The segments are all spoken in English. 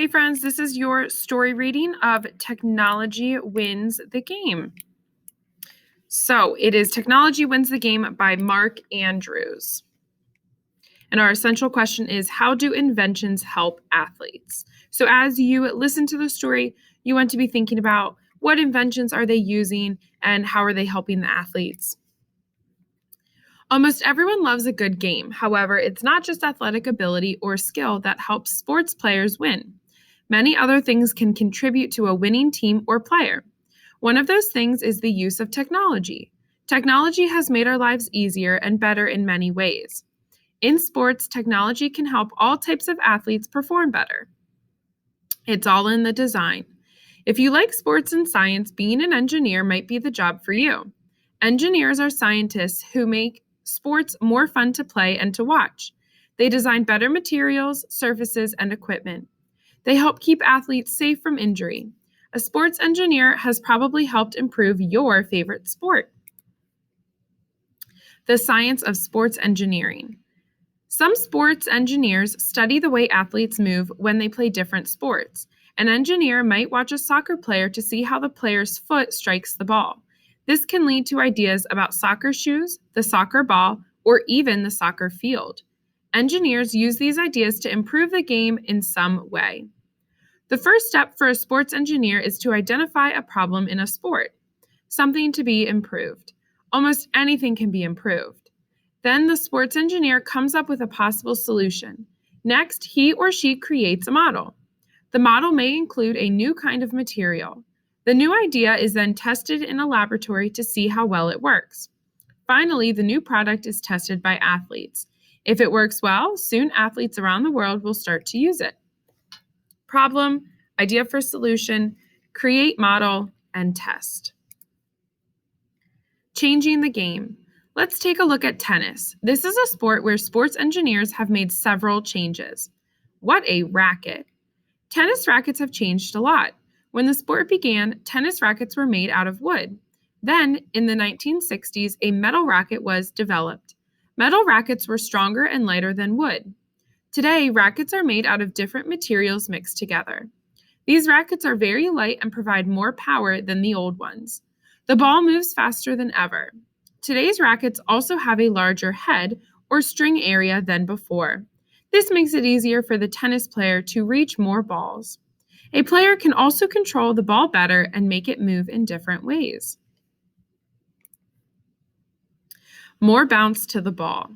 Hey friends, this is your story reading of Technology Wins the Game. So it is Technology Wins the Game by Mark Andrews. And our essential question is, how do inventions help athletes? So as you listen to the story, you want to be thinking about what inventions are they using and how are they helping the athletes? Almost everyone loves a good game. However, it's not just athletic ability or skill that helps sports players win. Many other things can contribute to a winning team or player. One of those things is the use of technology. Technology has made our lives easier and better in many ways. In sports, technology can help all types of athletes perform better. It's all in the design. If you like sports and science, being an engineer might be the job for you. Engineers are scientists who make sports more fun to play and to watch. They design better materials, surfaces, and equipment. They help keep athletes safe from injury. A sports engineer has probably helped improve your favorite sport. The science of sports engineering. Some sports engineers study the way athletes move when they play different sports. An engineer might watch a soccer player to see how the player's foot strikes the ball. This can lead to ideas about soccer shoes, the soccer ball, or even the soccer field. Engineers use these ideas to improve the game in some way. The first step for a sports engineer is to identify a problem in a sport, something to be improved. Almost anything can be improved. Then the sports engineer comes up with a possible solution. Next, he or she creates a model. The model may include a new kind of material. The new idea is then tested in a laboratory to see how well it works. Finally, the new product is tested by athletes. If it works well, soon athletes around the world will start to use it. Problem, idea for solution, create model, and test. Changing the game. Let's take a look at tennis. This is a sport where sports engineers have made several changes. What a racket! Tennis rackets have changed a lot. When the sport began, tennis rackets were made out of wood. Then, in the 1960s, a metal racket was developed. Metal rackets were stronger and lighter than wood. Today, rackets are made out of different materials mixed together. These rackets are very light and provide more power than the old ones. The ball moves faster than ever. Today's rackets also have a larger head or string area than before. This makes it easier for the tennis player to reach more balls. A player can also control the ball better and make it move in different ways. More bounce to the ball.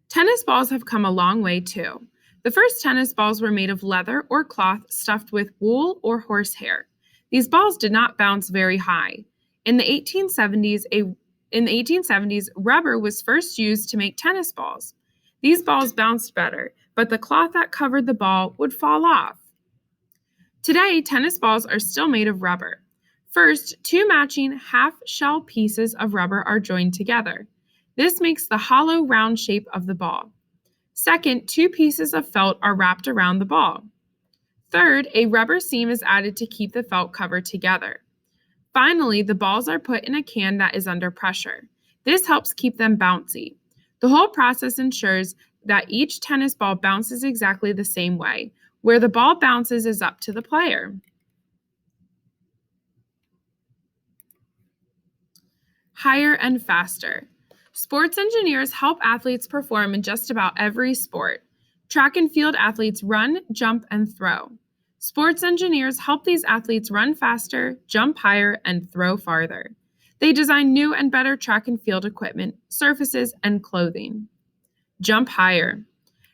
Tennis balls have come a long way too. The first tennis balls were made of leather or cloth stuffed with wool or horsehair. These balls did not bounce very high. In the 1870s, rubber was first used to make tennis balls. These balls bounced better, but the cloth that covered the ball would fall off. Today, tennis balls are still made of rubber. First, two matching half-shell pieces of rubber are joined together. This makes the hollow, round shape of the ball. Second, two pieces of felt are wrapped around the ball. Third, a rubber seam is added to keep the felt cover together. Finally, the balls are put in a can that is under pressure. This helps keep them bouncy. The whole process ensures that each tennis ball bounces exactly the same way. Where the ball bounces is up to the player. Higher and faster. Sports engineers help athletes perform in just about every sport. Track and field athletes run, jump, and throw. Sports engineers help these athletes run faster, jump higher, and throw farther. They design new and better track and field equipment, surfaces, and clothing. Jump higher.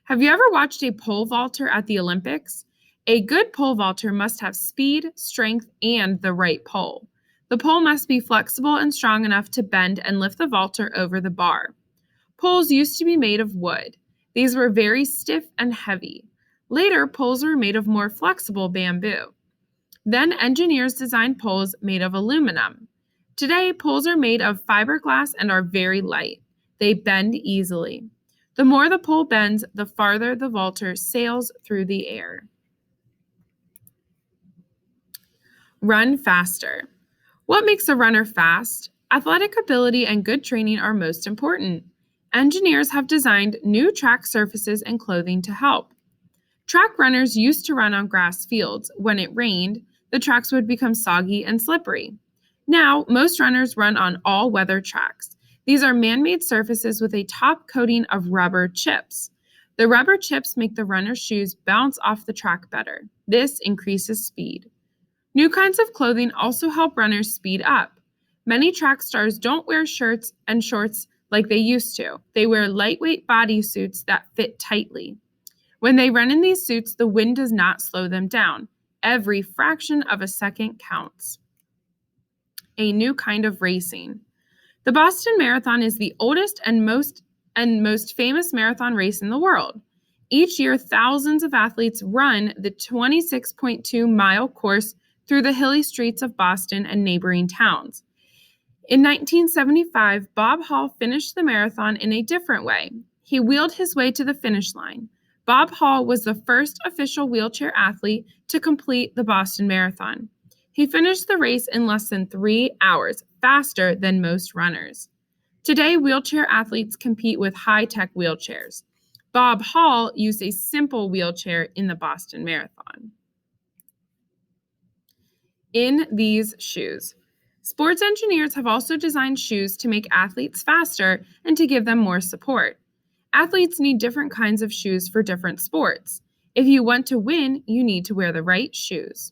Have you ever watched a pole vaulter at the Olympics? A good pole vaulter must have speed, strength, and the right pole. The pole must be flexible and strong enough to bend and lift the vaulter over the bar. Poles used to be made of wood. These were very stiff and heavy. Later, poles were made of more flexible bamboo. Then engineers designed poles made of aluminum. Today, poles are made of fiberglass and are very light. They bend easily. The more the pole bends, the farther the vaulter sails through the air. Run faster. What makes a runner fast? Athletic ability and good training are most important. Engineers have designed new track surfaces and clothing to help. Track runners used to run on grass fields. When it rained, the tracks would become soggy and slippery. Now, most runners run on all-weather tracks. These are man-made surfaces with a top coating of rubber chips. The rubber chips make the runner's shoes bounce off the track better. This increases speed. New kinds of clothing also help runners speed up. Many track stars don't wear shirts and shorts like they used to. They wear lightweight bodysuits that fit tightly. When they run in these suits, the wind does not slow them down. Every fraction of a second counts. A new kind of racing. The Boston Marathon is the oldest and most famous marathon race in the world. Each year, thousands of athletes run the 26.2-mile course through the hilly streets of Boston and neighboring towns. In 1975, Bob Hall finished the marathon in a different way. He wheeled his way to the finish line. Bob Hall was the first official wheelchair athlete to complete the Boston Marathon. He finished the race in less than 3 hours, faster than most runners. Today, wheelchair athletes compete with high-tech wheelchairs. Bob Hall used a simple wheelchair in the Boston Marathon. In these shoes. Sports engineers have also designed shoes to make athletes faster and to give them more support. Athletes need different kinds of shoes for different sports. If you want to win, you need to wear the right shoes.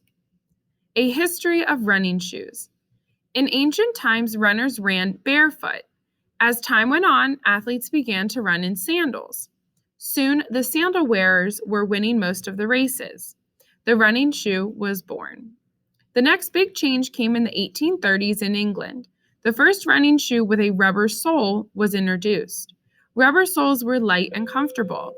A history of running shoes. In ancient times, runners ran barefoot. As time went on, athletes began to run in sandals. Soon, the sandal wearers were winning most of the races. The running shoe was born. The next big change came in the 1830s in England. The first running shoe with a rubber sole was introduced. Rubber soles were light and comfortable.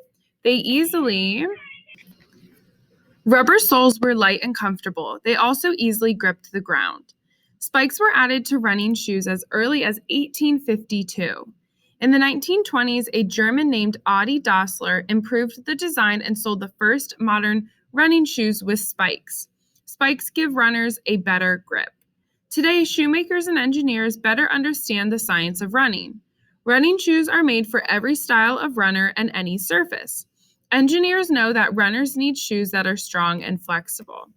Rubber soles were light and comfortable. They also easily gripped the ground. Spikes were added to running shoes as early as 1852. In the 1920s, a German named Adi Dassler improved the design and sold the first modern running shoes with spikes. Spikes give runners a better grip. Today, shoemakers and engineers better understand the science of running. Running shoes are made for every style of runner and any surface. Engineers know that runners need shoes that are strong and flexible.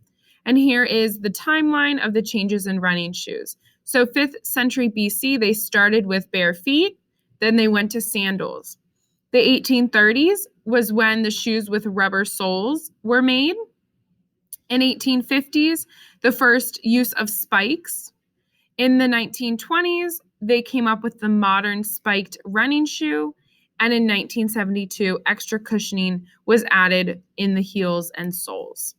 And here is the timeline of the changes in running shoes. So 5th century BC, they started with bare feet, then they went to sandals. The 1830s was when the shoes with rubber soles were made. In 1850s, the first use of spikes. In the 1920s, they came up with the modern spiked running shoe. And in 1972, extra cushioning was added in the heels and soles.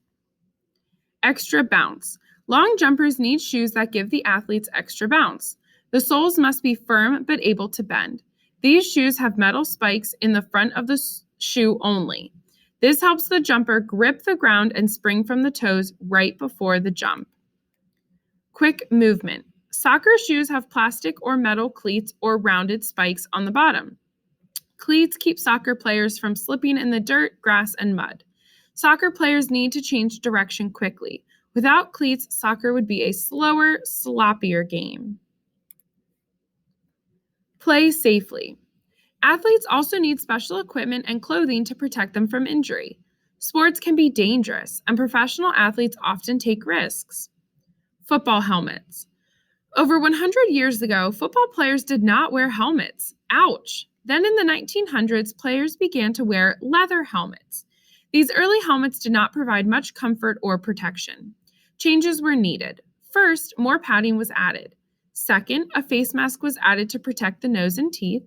Extra bounce. Long jumpers need shoes that give the athletes extra bounce. The soles must be firm but able to bend. These shoes have metal spikes in the front of the shoe only. This helps the jumper grip the ground and spring from the toes right before the jump. Quick movement. Soccer shoes have plastic or metal cleats or rounded spikes on the bottom. Cleats keep soccer players from slipping in the dirt, grass, and mud. Soccer players need to change direction quickly. Without cleats, soccer would be a slower, sloppier game. Play safely. Athletes also need special equipment and clothing to protect them from injury. Sports can be dangerous, and professional athletes often take risks. Football helmets. Over 100 years ago, football players did not wear helmets. Ouch! Then in the 1900s, players began to wear leather helmets. These early helmets did not provide much comfort or protection. Changes were needed. First, more padding was added. Second, a face mask was added to protect the nose and teeth.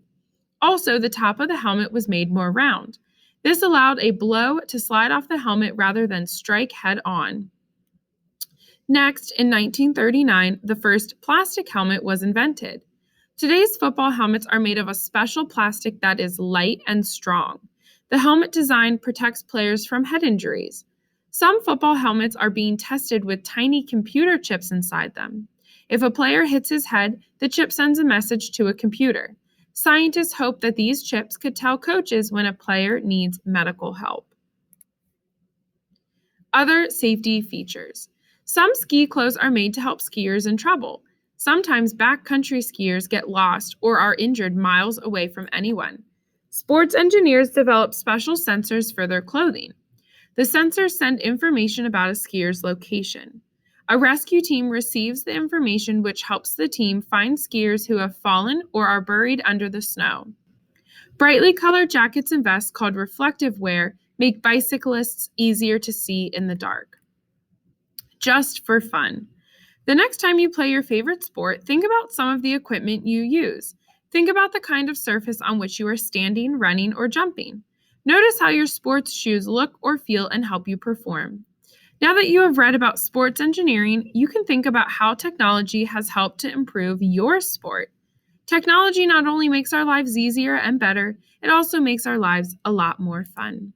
Also, the top of the helmet was made more round. This allowed a blow to slide off the helmet rather than strike head on. Next, in 1939, the first plastic helmet was invented. Today's football helmets are made of a special plastic that is light and strong. The helmet design protects players from head injuries. Some football helmets are being tested with tiny computer chips inside them. If a player hits his head, the chip sends a message to a computer. Scientists hope that these chips could tell coaches when a player needs medical help. Other safety features. Some ski clothes are made to help skiers in trouble. Sometimes backcountry skiers get lost or are injured miles away from anyone. Sports engineers develop special sensors for their clothing. The sensors send information about a skier's location. A rescue team receives the information, which helps the team find skiers who have fallen or are buried under the snow. Brightly colored jackets and vests called reflective wear make bicyclists easier to see in the dark. Just for fun. The next time you play your favorite sport, think about some of the equipment you use. Think about the kind of surface on which you are standing, running, or jumping. Notice how your sports shoes look or feel and help you perform. Now that you have read about sports engineering, you can think about how technology has helped to improve your sport. Technology not only makes our lives easier and better, it also makes our lives a lot more fun.